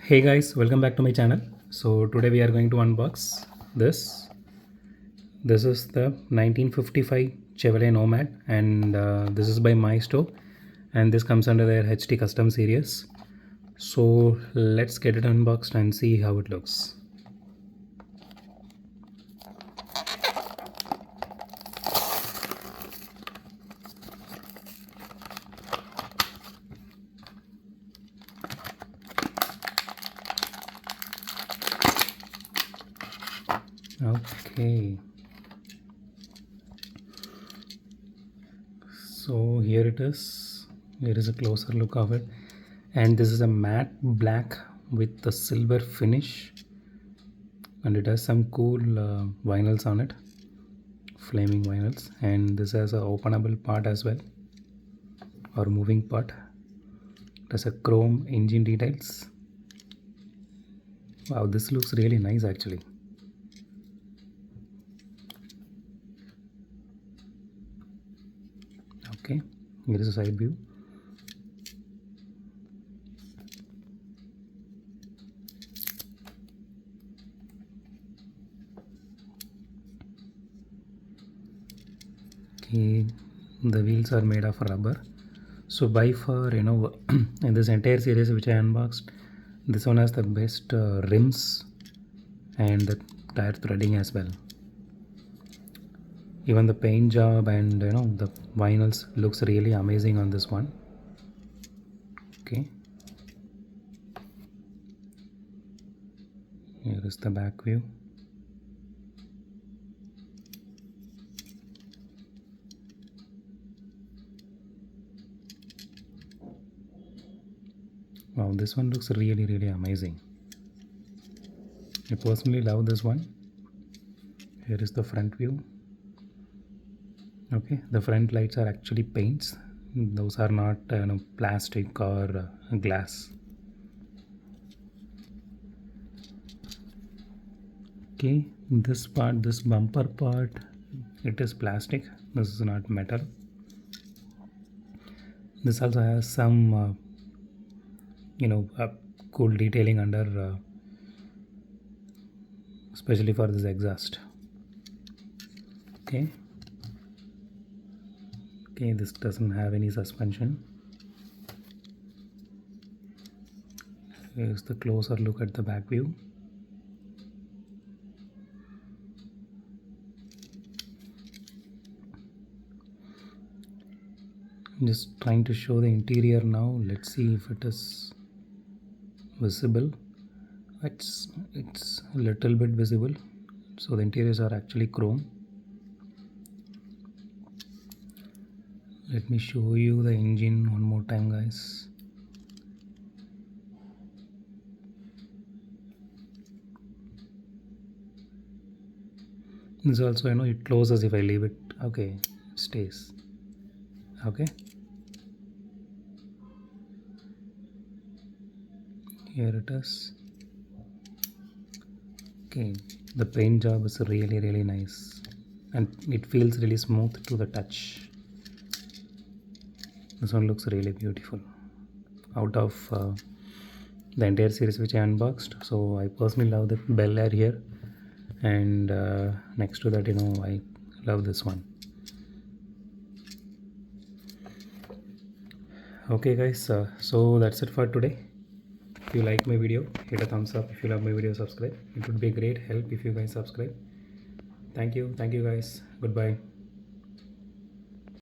Hey guys, welcome back to my channel. So today we are going to unbox this. This is the 1955 Chevrolet Nomad, and this is by Maisto, and this comes under their HT custom series. So let's get it unboxed and see how it looks. Okay, so here it is. Here is a closer look of it, and this is a matte black with the silver finish, and it has some cool vinyls on it, flaming vinyls, and this has a openable part as well, or moving part. It has a chrome engine details. Wow, this looks really nice actually. Okay, here is a side view. Okay, the wheels are made of rubber. So by far, in this entire series which I unboxed, this one has the best rims and the tire threading as well. Even the paint job and the vinyls looks really amazing on this one. Okay, here is the back view. Wow, this one looks really amazing. I personally love this one. Here is the front view. Okay, the front lights are actually paints. Those are not plastic or glass. Okay, this part, this bumper part, it is plastic. This is not metal. This also has some cool detailing under, especially for this exhaust. Okay, this doesn't have any suspension. Here's the closer look at the back view. I'm just trying to show the interior now. Let's see if it is visible. It's a little bit visible. So the interiors are actually chrome. Let me show you the engine one more time, guys. This also, it closes if I leave it. Okay, it stays. Okay, here it is. Okay, the paint job is really nice, and it feels really smooth to the touch. This one looks really beautiful. Out of the entire series which I unboxed, so I personally love the Bel Air here, and next to that, I love this one. Okay guys, so that's it for today. If you like my video, hit a thumbs up. If you love my video, subscribe. It would be a great help if you guys subscribe. Thank you guys. Goodbye.